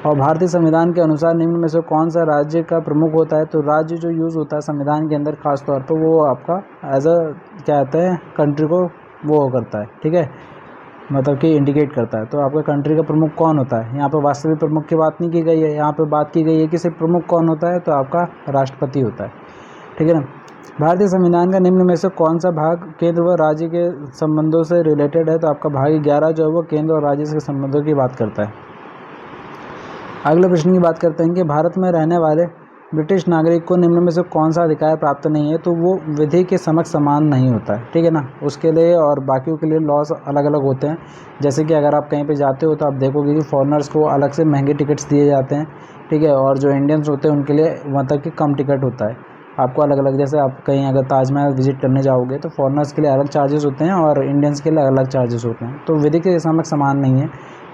और भारतीय संविधान के अनुसार निम्न में से कौन सा राज्य का प्रमुख होता है? तो राज्य जो यूज़ होता है संविधान के अंदर खास तौर पर वो आपका एज अ क्या कहते हैं कंट्री को वो करता है, ठीक है, मतलब कि इंडिकेट करता है। तो आपका कंट्री का प्रमुख कौन होता है? यहाँ पर वास्तविक प्रमुख की बात नहीं की गई है, यहाँ पर बात की गई है कि सिर्फ प्रमुख कौन होता है, तो आपका राष्ट्रपति होता है, ठीक है ना। भारतीय संविधान का निम्न में से कौन सा भाग केंद्र व राज्य के संबंधों से रिलेटेड है? तो आपका भाग 11 जो है वो केंद्र और राज्य के संबंधों की बात करता है। अगले प्रश्न की बात करते हैं कि भारत में रहने वाले ब्रिटिश नागरिक को निम्न में से कौन सा अधिकार प्राप्त नहीं है? तो वो विधि के समक्ष समान नहीं होता है, ठीक है ना। उसके लिए और बाकियों के लिए लॉस अलग अलग होते हैं। जैसे कि अगर आप कहीं पे जाते हो तो आप देखोगे कि फॉरेनर्स को अलग से महंगे टिकट्स दिए जाते हैं, ठीक है, और जो इंडियंस होते हैं उनके लिए मतलब कि कम टिकट होता है। आपको अलग अलग, जैसे आप कहीं अगर ताजमहल विजिट करने जाओगे तो फॉरेनर्स के लिए अलग चार्जेस होते हैं और इंडियंस के लिए अलग चार्जेस होते हैं। तो विधि के समक्ष समान नहीं है,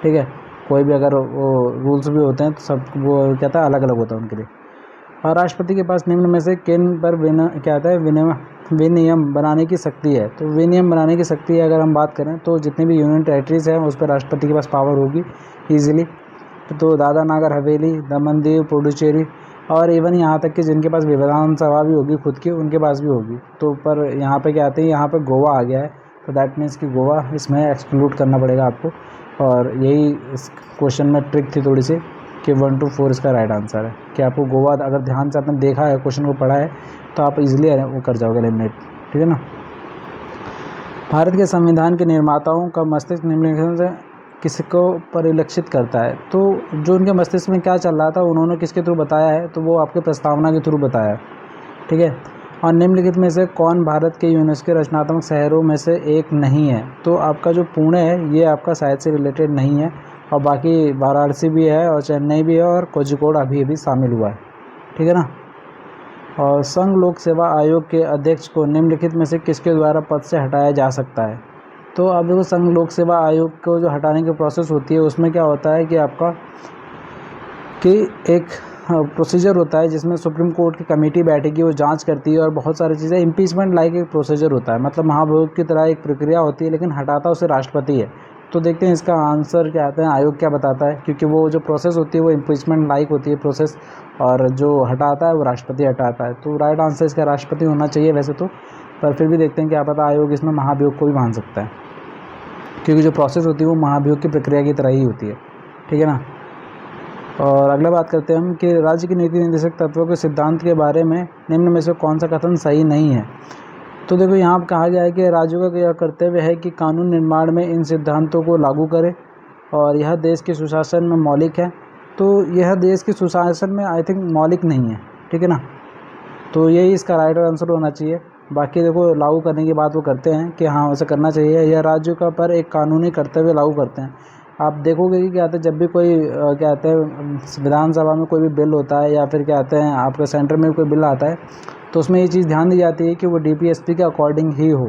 ठीक है। कोई भी अगर वो रूल्स भी होते हैं तो सब वो कहता है अलग अलग होता है उनके लिए। और राष्ट्रपति के पास निम्न में से किन पर क्या होता है विनियम बनाने की शक्ति है? तो विनियम बनाने की शक्ति अगर हम बात करें तो जितनी भी यूनियन टेरिटरीज हैं उस पर राष्ट्रपति के पास पावर होगी ईजिली। तो दादरा नागर हवेली, दमन दीव, पुडुचेरी और इवन यहाँ तक कि जिनके पास विधानसभा भी होगी खुद की, उनके पास भी होगी। तो पर यहाँ पे क्या आते हैं, यहाँ पे गोवा आ गया है, तो दैट मीन्स कि गोवा इसमें एक्सक्लूड करना पड़ेगा आपको। और यही इस क्वेश्चन में ट्रिक थी थोड़ी सी कि 1 to 4 इसका राइट आंसर है कि आपको गोवा अगर ध्यान से आपने देखा है क्वेश्चन को पढ़ा है तो आप इजीली वो कर जाओगे एलिमिनेट, ठीक है ना। भारत के संविधान के निर्माताओं का मस्तिष्क निम्नलिखित से किसको परिलक्षित करता है? तो जो उनके मस्तिष्क में क्या चल रहा था उन्होंने किसके थ्रू बताया है? तो वो आपके प्रस्तावना के थ्रू बताया, ठीक है। और निम्नलिखित में से कौन भारत के यूनेस्को रचनात्मक शहरों में से एक नहीं है? तो आपका जो पुणे है ये आपका शायद से रिलेटेड नहीं है, और बाकी वाराणसी भी है और चेन्नई भी है और कोझिकोड अभी शामिल हुआ है, ठीक है ना। और संघ लोक सेवा आयोग के अध्यक्ष को निम्नलिखित में से किसके द्वारा पद से हटाया जा सकता है? तो अब देखो संघ लोक सेवा आयोग को जो हटाने की प्रोसेस होती है उसमें क्या होता है कि आपका कि एक प्रोसीजर होता है जिसमें सुप्रीम कोर्ट की कमेटी बैठेगी, वो जांच करती है और बहुत सारी चीज़ें, इम्पीचमेंट लाइक एक प्रोसीजर होता है, मतलब महाभियोग की तरह एक प्रक्रिया होती है, लेकिन हटाता उसे राष्ट्रपति है। तो देखते हैं इसका आंसर क्या आता है, आयोग क्या बताता है, क्योंकि वो जो प्रोसेस होती है वो इम्पीचमेंट लाइक होती है प्रोसेस, और जो हटाता है वो राष्ट्रपति हटाता है। तो राइट आंसर इसका राष्ट्रपति होना चाहिए वैसे तो, पर फिर भी देखते हैं क्या पता आयोग इसमें महाभियोग को भी मान सकता है, क्योंकि जो प्रोसेस होती है वो महाभियोग की प्रक्रिया की तरह ही होती है, ठीक है ना। और अगला बात करते हैं हम कि राज्य की नीति निर्देशक तत्वों के सिद्धांत के बारे में निम्न में से कौन सा कथन सही नहीं है? तो देखो यहाँ पर कहा गया है कि राज्यों का यह कर्तव्य है कि कानून निर्माण में इन सिद्धांतों को लागू करें और यह देश के सुशासन में मौलिक है। तो यह देश के सुशासन में आई थिंक मौलिक नहीं है, ठीक है ना। तो यही इसका राइट आंसर होना चाहिए। बाकी देखो लागू करने की बात वो करते हैं कि हाँ वैसे करना चाहिए, यह राज्यों का पर एक कानूनी कर्तव्य लागू करते हैं। आप देखोगे कि क्या कहते हैं जब भी कोई क्या कहते हैं विधानसभा में कोई भी बिल होता है या फिर क्या कहते हैं आपके सेंटर में कोई बिल आता है तो उसमें ये चीज़ ध्यान दी जाती है कि वो डीपीएसपी के अकॉर्डिंग ही हो,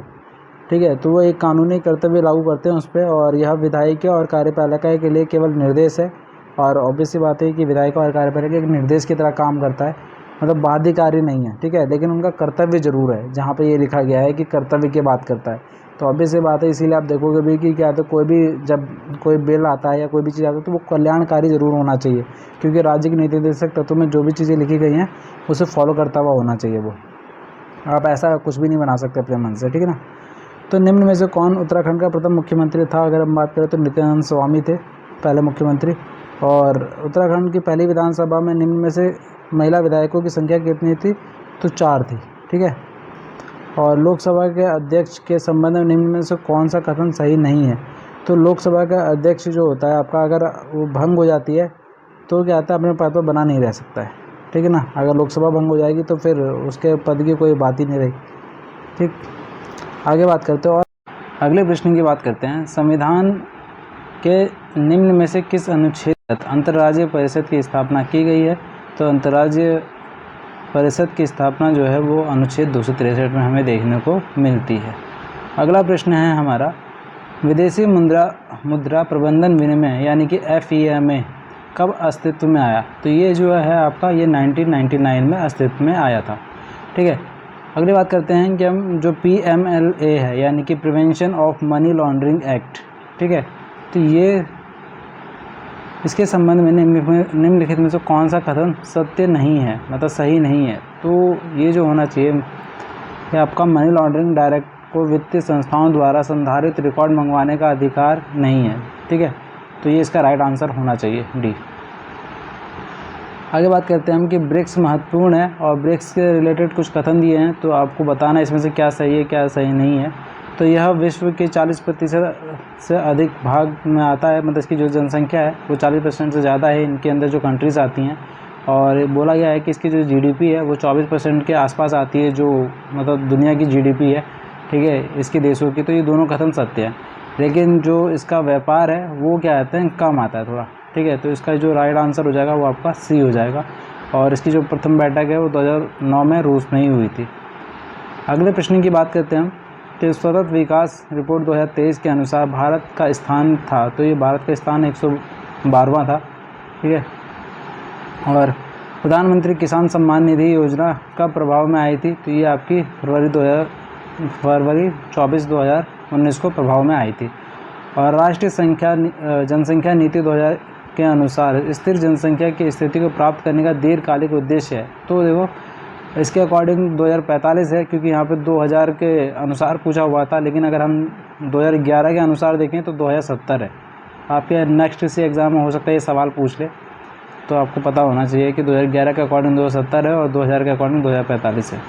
ठीक है। तो वो एक कानूनी कर्तव्य लागू करते हैं उस पर, और यह विधायिका और कार्यपालिका के लिए केवल निर्देश है, और ऑब्वियस सी बात है कि विधायिका और कार्यपालिका एक निर्देश की तरह काम करता है, मतलब बाध्यकारी नहीं है, ठीक है, लेकिन उनका कर्तव्य जरूर है, जहाँ पे ये लिखा गया है कि कर्तव्य की बात करता है। तो ऑब्वियस सी बात है, इसीलिए आप देखोगे भी कि क्या तो कोई भी जब कोई बिल आता है या कोई भी चीज़ आता है तो वो कल्याणकारी ज़रूर होना चाहिए, क्योंकि राज्य के नीति निर्देशक तत्वों में जो भी चीज़ें लिखी गई हैं उसे फॉलो करता हुआ होना चाहिए वो। आप ऐसा कुछ भी नहीं बना सकते अपने मन से, ठीक है ना। तो निम्न में से कौन उत्तराखंड का प्रथम मुख्यमंत्री था? अगर हम बात करें तो नित्यानंद स्वामी थे पहले मुख्यमंत्री। और उत्तराखंड की पहली विधानसभा में निम्न में से महिला विधायकों की संख्या कितनी थी? तो 4 थी, ठीक है। और लोकसभा के अध्यक्ष के संबंध में निम्न में से कौन सा कथन सही नहीं है? तो लोकसभा का अध्यक्ष जो होता है आपका, अगर वो भंग हो जाती है तो क्या आता है अपने पद पर बना नहीं रह सकता है, ठीक है ना। अगर लोकसभा भंग हो जाएगी तो फिर उसके पद की कोई बात ही नहीं रही, ठीक। आगे बात करते हैं और अगले प्रश्न की बात करते हैं। संविधान के निम्न में से किस अनुच्छेद तहत अंतर्राज्यीय परिषद की स्थापना की गई है? तो अंतर्राज्यीय परिषद की स्थापना जो है वो अनुच्छेद 263 में हमें देखने को मिलती है। अगला प्रश्न है हमारा, विदेशी मुद्रा प्रबंधन विनिमय यानी कि FEMA कब अस्तित्व में आया? तो ये जो है आपका ये 1999 में अस्तित्व में आया था, ठीक है। अगली बात करते हैं कि हम जो PMLA है यानी कि prevention of money laundering act, ठीक है, तो ये इसके संबंध में निम्नलिखित में से कौन सा कथन सत्य नहीं है, मतलब सही नहीं है? तो ये जो होना चाहिए कि आपका मनी लॉन्ड्रिंग डायरेक्ट को वित्तीय संस्थाओं द्वारा संधारित रिकॉर्ड मंगवाने का अधिकार नहीं है, ठीक है। तो ये इसका राइट आंसर होना चाहिए, डी। आगे बात करते हैं हम कि ब्रिक्स महत्वपूर्ण है और ब्रिक्स के रिलेटेड कुछ कथन दिए हैं, तो आपको बताना इसमें से क्या सही है क्या सही नहीं है। तो यह विश्व के 40% से अधिक भाग में आता है, मतलब इसकी जो जनसंख्या है वो 40% से ज़्यादा है इनके अंदर जो कंट्रीज़ आती हैं। और बोला गया है कि इसकी जो जीडीपी है वो 24% के आसपास आती है, जो मतलब दुनिया की जीडीपी है, ठीक है, इसके देशों की। तो ये दोनों कथन सत्य है, लेकिन जो इसका व्यापार है वो क्या कहते हैं, कम आता है थोड़ा, ठीक है। तो इसका जो राइट आंसर हो जाएगा वो आपका सी हो जाएगा। और इसकी जो प्रथम बैठक है वो 2009 में रूस में ही हुई थी। अगले प्रश्न की बात करते हैं हम कि सतत विकास रिपोर्ट 2023 के अनुसार भारत का स्थान था, तो ये भारत का स्थान 112वां था, ठीक है। और प्रधानमंत्री किसान सम्मान निधि योजना कब प्रभाव में आई थी? तो ये आपकी फरवरी 24 2019 को प्रभाव में आई थी। और राष्ट्रीय जनसंख्या नीति 2000 के अनुसार स्थिर जनसंख्या की स्थिति को प्राप्त करने का दीर्घकालिक उद्देश्य है। तो देखो इसके अकॉर्डिंग 2045 है, क्योंकि यहाँ पे 2000 के अनुसार पूछा हुआ था, लेकिन अगर हम 2011 के अनुसार देखें तो 2070 है। आपके नेक्स्ट किसी एग्ज़ाम में हो सकता है ये सवाल पूछ ले, तो आपको पता होना चाहिए कि 2011 के अकॉर्डिंग 2070 है और 2000 के अकॉर्डिंग 2045 है।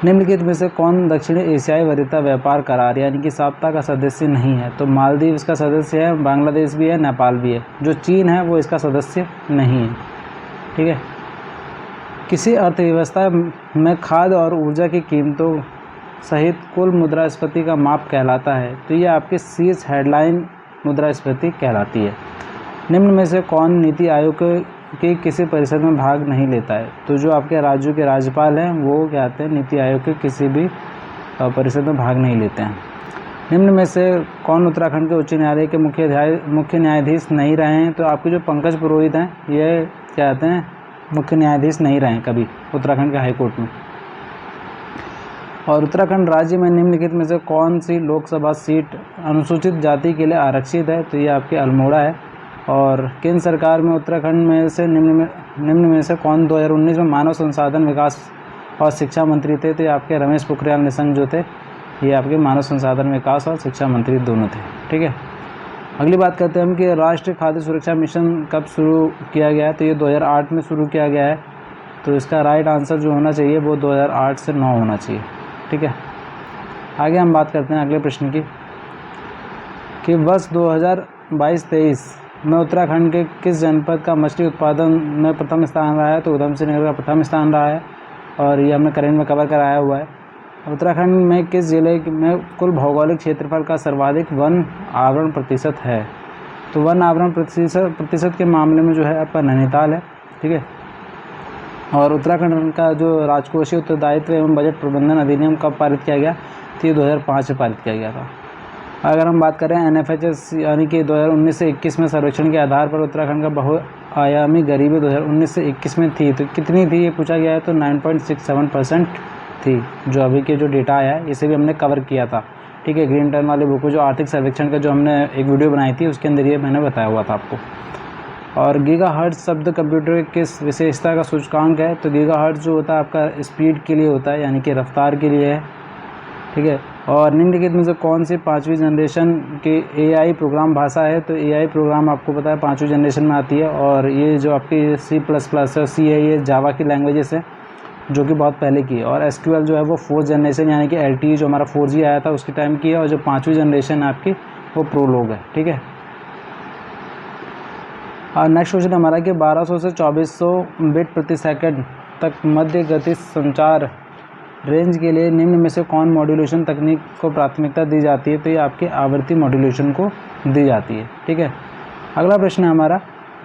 निम्नलिखित में से कौन दक्षिणी एशियाई वरीयता व्यापार करार यानी कि साप्ता का सदस्य नहीं है? तो मालदीव इसका सदस्य है, बांग्लादेश भी है, नेपाल भी है। जो चीन है वो इसका सदस्य नहीं है, ठीक है। किसी अर्थव्यवस्था में खाद्य और ऊर्जा की कीमतों सहित कुल मुद्रास्फीति का माप कहलाता है। तो ये आपके शीर्ष हेडलाइन मुद्रास्फीति कहलाती है। निम्न में से कौन नीति आयोग के किसी परिषद में भाग नहीं लेता है? तो जो आपके राज्यों के राज्यपाल हैं वो क्या कहते हैं, नीति आयोग के किसी भी परिषद में भाग नहीं लेते हैं। निम्न में से कौन उत्तराखंड के उच्च न्यायालय के मुख्य न्यायाधीश नहीं रहे हैं? तो आपके जो पंकज पुरोहित हैं ये क्या कहते हैं, मुख्य न्यायाधीश नहीं रहे हैं कभी उत्तराखंड के हाईकोर्ट में। और उत्तराखंड राज्य में निम्नलिखित में से कौन सी लोकसभा सीट अनुसूचित जाति के लिए आरक्षित है? तो ये आपकी अल्मोड़ा है। और केंद्र सरकार में उत्तराखंड में से निम्न में से कौन 2019 में मानव संसाधन विकास और शिक्षा मंत्री थे? तो ये आपके रमेश पोखरियाल निशंक जो थे, ये आपके मानव संसाधन विकास और शिक्षा मंत्री दोनों थे, ठीक है। अगली बात करते हैं हम कि राष्ट्रीय खाद्य सुरक्षा मिशन कब शुरू किया गया है? तो ये 2008 में शुरू किया गया है। तो इसका राइट आंसर जो होना चाहिए वो 2008 से 9 होना चाहिए, ठीक है। आगे हम बात करते हैं अगले प्रश्न की कि वर्ष 2022-23 में उत्तराखंड के किस जनपद का मछली उत्पादन में प्रथम स्थान रहा है? तो उधम सिंह नगर का प्रथम स्थान रहा है, और ये हमने करेंट में कवर कराया हुआ है। उत्तराखंड में किस जिले में कुल भौगोलिक क्षेत्रफल का सर्वाधिक वन आवरण प्रतिशत है? तो वन आवरण प्रतिशत के मामले में जो है आपका नैनीताल है, ठीक है। और उत्तराखंड का जो राजकोषीय उत्तरदायित्व एवं बजट प्रबंधन अधिनियम कब पारित किया गया? तो ये 2005 में पारित किया गया था। अगर हम बात करें NFHS यानी कि 2019 से 21 में सर्वेक्षण के आधार पर उत्तराखंड का बहुआयामी गरीबी 2019 से 21 में थी, तो कितनी थी ये पूछा गया है? तो 9.67% थी, जो अभी के जो डेटा आया है इसे भी हमने कवर किया था, ठीक है। ग्रीन टर्न वाले बुक जो आर्थिक सर्वेक्षण का जो हमने एक वीडियो बनाई थी उसके अंदर ये मैंने बताया हुआ था आपको। और गीगाहर्ट्ज़ शब्द कंप्यूटर किस विशेषता का सूचकांक है? तो गीगाहर्ट्ज़ जो होता है आपका स्पीड के लिए होता है, यानी कि रफ्तार के लिए है, ठीक है। और निम्नलिखित में से कौन सी 5वीं जनरेशन की AI प्रोग्राम भाषा है? तो AI प्रोग्राम आपको पता है 5वीं जनरेशन में आती है, और ये जो आपकी C++ है, C है, ये जावा की लैंग्वेजेस है जो कि बहुत पहले की है। और SQL जो है वो 4th जनरेशन यानी कि LTE जो हमारा 4G आया था उसके टाइम की है, और जो 5वीं जनरेशन है आपकी वो प्रोलोग है, ठीक है। और नेक्स्ट क्वेश्चन हमारा कि 1200 से 2400 बिट प्रति सेकंड तक मध्य गति संचार रेंज के लिए निम्न में से कौन मॉड्यूलेशन तकनीक को प्राथमिकता दी जाती है? तो ये आपकी आवृत्ति मॉड्यूलेशन को दी जाती है, ठीक है। अगला प्रश्न है हमारा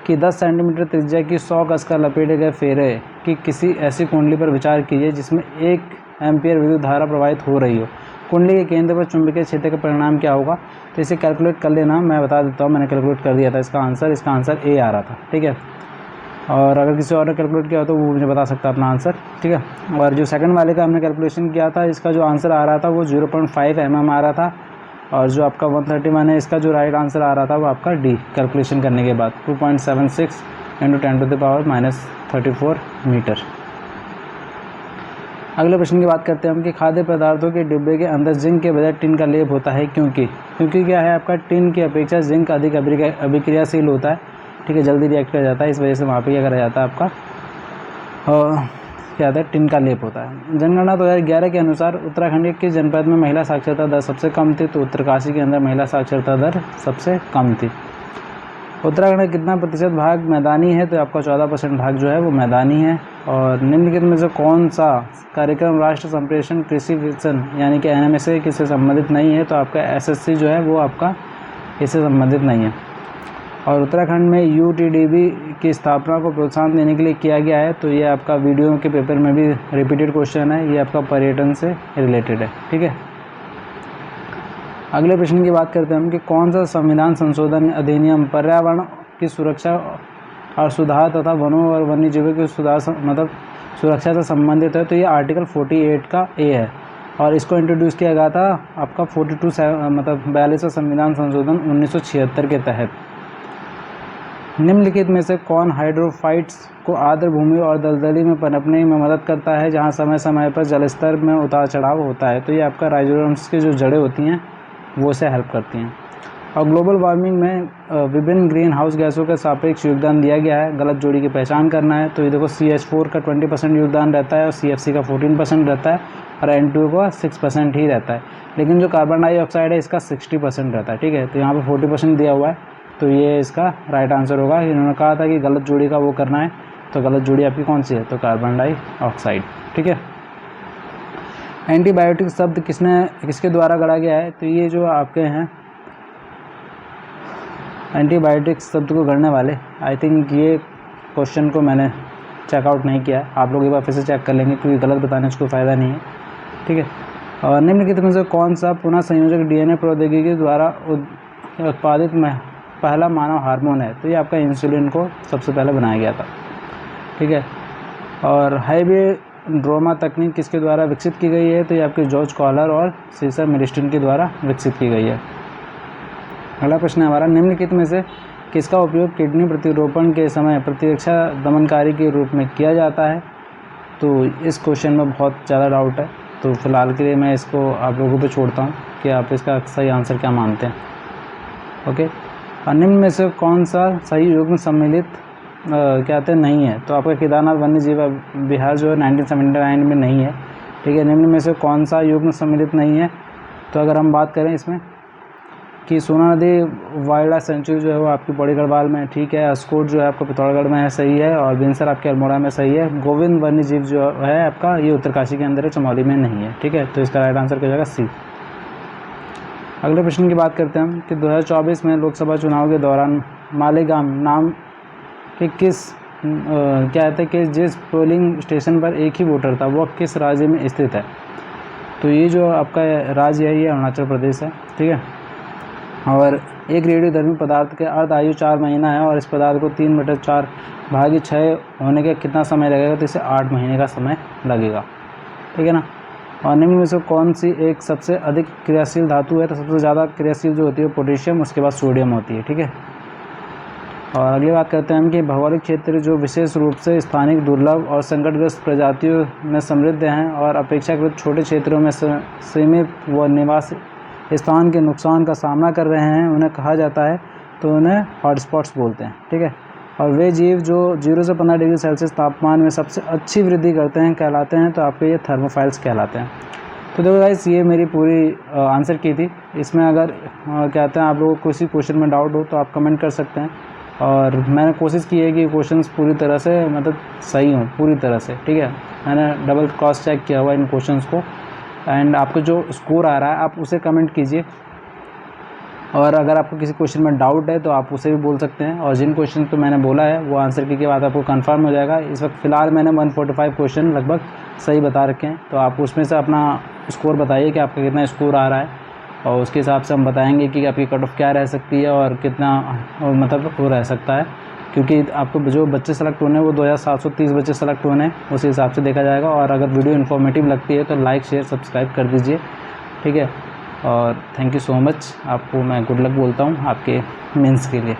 कि 10 सेंटीमीटर त्रिज्या की 100 गज का लपेटे गए फेरे की किसी ऐसी कुंडली पर विचार कीजिए जिसमें 1 एम्पीयर विद्युत धारा प्रवाहित हो रही हो। कुंडली के केंद्र पर चुंबकीय क्षेत्र का परिणाम क्या होगा? तो इसे कैलकुलेट कर लेना, मैं बता देता हूँ, मैंने कैलकुलेट कर दिया था इसका आंसर A आ रहा था, ठीक है। और अगर किसी और ने कैलकुलेट किया हो तो वो मुझे बता सकता है अपना आंसर, ठीक है। और जो सेकंड वाले का हमने कैलकुलेशन किया था इसका जो आंसर आ रहा था वो 0.5 mm आ रहा था, और जो आपका 131 है इसका जो राइट आंसर आ रहा था वो आपका डी कैलकुलेशन करने के बाद 2.76 × 10⁻34 मीटर। अगले प्रश्न की बात करते हैं हम कि खाद्य पदार्थों के डिब्बे के अंदर जिंक के बजाय टिन का लेप होता है क्योंकि क्या है आपका टिन की अपेक्षा जिंक अधिक अभिक्रियाशील होता है, ठीक है, जल्दी रिएक्ट कर जाता है, इस वजह से वहाँ पे क्या करा जाता है आपका क्या होता है टिन का लेप होता है। जनगणना 2011 के अनुसार उत्तराखंड के किस जनपद में महिला साक्षरता दर सबसे कम थी? तो उत्तरकाशी के अंदर महिला साक्षरता दर सबसे कम थी। उत्तराखंड का कितना प्रतिशत भाग मैदानी है? तो आपका 14% भाग जो है वो मैदानी है। और निम्नलिखित में से कौन सा कार्यक्रम राष्ट्र संप्रेषण कृषि विकसन यानी कि NMSA किससे संबंधित नहीं है? तो आपका SSC जो है वो आपका इससे संबंधित नहीं है। और उत्तराखंड में UTDB की स्थापना को प्रोत्साहन देने के लिए किया गया है, तो ये आपका वीडियो के पेपर में भी रिपीटेड क्वेश्चन है, ये आपका पर्यटन से रिलेटेड है, ठीक है। अगले प्रश्न की बात करते हैं हम कि कौन सा संविधान संशोधन अधिनियम पर्यावरण की सुरक्षा और सुधार तथा वनों और वन्यजीवों की सुरक्षा से संबंधित है? तो ये आर्टिकल 48 का A है और इसको इंट्रोड्यूस किया गया था आपका 42वां संविधान संशोधन 1976 के तहत। निम्नलिखित में से कौन हाइड्रोफाइट्स को आर्द्र भूमि और दलदली में पनपने में मदद करता है जहां समय समय पर जलस्तर में उतार चढ़ाव होता है? तो ये आपका राइजोडर्म्स की जो जड़ें होती हैं वो से हेल्प करती हैं। और ग्लोबल वार्मिंग में विभिन्न ग्रीन हाउस गैसों का सापेक्ष योगदान दिया गया है, गलत जोड़ी की पहचान करना है। तो ये देखो CH4 का 20% योगदान रहता है और CFC का 14% रहता है और N2 का 6% ही रहता है, लेकिन जो कार्बन डाइऑक्साइड है इसका 60% रहता है, ठीक है। तो यहाँ पर 40% दिया हुआ है, तो ये इसका राइट आंसर होगा। इन्होंने कहा था कि गलत जोड़ी का वो करना है, तो गलत जोड़ी आपकी कौन सी है? तो कार्बन डाइऑक्साइड, ठीक है। एंटीबायोटिक शब्द किसके द्वारा गढ़ा गया है? तो ये जो आपके हैं एंटीबायोटिक शब्द को गढ़ने वाले, आई थिंक ये क्वेश्चन को मैंने चेकआउट नहीं किया, आप लोग एक बार फिर से चेक कर लेंगे क्योंकि गलत बताने से कोई फ़ायदा नहीं है, ठीक है। और निम्नलिखित में से कौन सा पुनः संयोजक DNA प्रौद्योगिकी द्वारा उत्पादित पहला मानव हार्मोन है? तो ये आपका इंसुलिन को सबसे पहले बनाया गया था, ठीक है। और हाइब्रिडोमा तकनीक किसके द्वारा विकसित की गई है? तो ये आपके जॉर्ज कॉलर और सीसर मिलिस्टन के द्वारा विकसित की गई है। अगला प्रश्न है हमारा, निम्नलिखित में से किसका उपयोग किडनी प्रतिरोपण के समय प्रतिरक्षा दमनकारी के रूप में किया जाता है? तो इस क्वेश्चन में बहुत ज़्यादा डाउट है, तो फिलहाल के लिए मैं इसको आप लोगों पे छोड़ता हूँ कि आप इसका सही आंसर क्या मानते हैं, ओके। और निम्न में से कौन सा सही युग्म सम्मिलित कहते हैं नहीं है? तो आपका केदारनाथ वन्य जीव विहार जो है 1979 में नहीं है, ठीक है। निम्न में से कौन सा युग्म सम्मिलित नहीं है? तो अगर हम बात करें इसमें कि सोना नदी वाइल्ड लाइफ सेंचुरी जो है वो आपकी बड़ी गढ़वाल में, ठीक है। अस्कोट जो है आपका पिथौरागढ़ में है, सही है। और बिनसर आपके अल्मोड़ा में सही है। गोविंद वन्य जीव जो है आपका ये उत्तरकाशी के अंदर है, चमोली में नहीं है, ठीक है। तो इसका राइट आंसर क्या जाएगा? C। अगले प्रश्न की बात करते हैं हम कि 2024 में लोकसभा चुनाव के दौरान मालेगाम नाम के क्या कहते हैं कि जिस पोलिंग स्टेशन पर एक ही वोटर था वह किस राज्य में स्थित है? तो ये जो आपका राज्य है ये अरुणाचल प्रदेश है, ठीक है। और एक रेडियोधर्मी पदार्थ के अर्ध आयु 4 महीना है और इस पदार्थ को 3/4 भागी 6 होने के कितना समय लगेगा? तो इसे 8 महीने का समय लगेगा, ठीक है ना। और निम्न में से कौन सी एक सबसे अधिक क्रियाशील धातु है? तो सबसे ज़्यादा क्रियाशील जो होती है पोटेशियम, उसके बाद सोडियम होती है, ठीक है। और अगली बात करते हैं हम कि भौगोलिक क्षेत्र जो विशेष रूप से स्थानिक दुर्लभ और संकटग्रस्त प्रजातियों में समृद्ध हैं और अपेक्षाकृत छोटे क्षेत्रों में सीमित व निवास स्थान के नुकसान का सामना कर रहे हैं, उन्हें कहा जाता है, तो उन्हें हॉटस्पॉट्स बोलते हैं, ठीक है। और वे जीव जो 0 से 15 डिग्री सेल्सियस तापमान में सबसे अच्छी वृद्धि करते हैं कहलाते हैं, तो आपके ये थर्मोफाइल्स कहलाते हैं। तो देखो गाइस, ये मेरी पूरी आंसर की थी। इसमें अगर कहते हैं आप लोगों को किसी क्वेश्चन में डाउट हो तो आप कमेंट कर सकते हैं। और मैंने कोशिश की है कि क्वेश्चंस पूरी तरह से सही हों, पूरी तरह से, ठीक है। मैंने डबल क्रॉस चेक किया हुआ इन क्वेश्चंस को। एंड आपको जो स्कोर आ रहा है आप उसे कमेंट कीजिए। और अगर आपको किसी क्वेश्चन में डाउट है तो आप उसे भी बोल सकते हैं। और जिन क्वेश्चन पे मैंने बोला है वो आंसर की बाद आपको कंफर्म हो जाएगा। इस वक्त फ़िलहाल मैंने 145 क्वेश्चन लगभग सही बता रखे हैं, तो आप उसमें से अपना स्कोर बताइए कि आपका कितना स्कोर आ रहा है, और उसके हिसाब से हम बताएंगे कि आपकी कट ऑफ क्या रह सकती है और कितना वो रह सकता है। क्योंकि आपको जो बच्चे सेलेक्ट होने हैं वो 2730 बच्चे सेलेक्ट होने हैं, उस हिसाब से देखा जाएगा। और अगर वीडियो इन्फॉर्मेटिव लगती है तो लाइक शेयर सब्सक्राइब कर दीजिए, ठीक है। और थैंक यू सो मच। आपको मैं गुड लक बोलता हूँ आपके मेंस के लिए।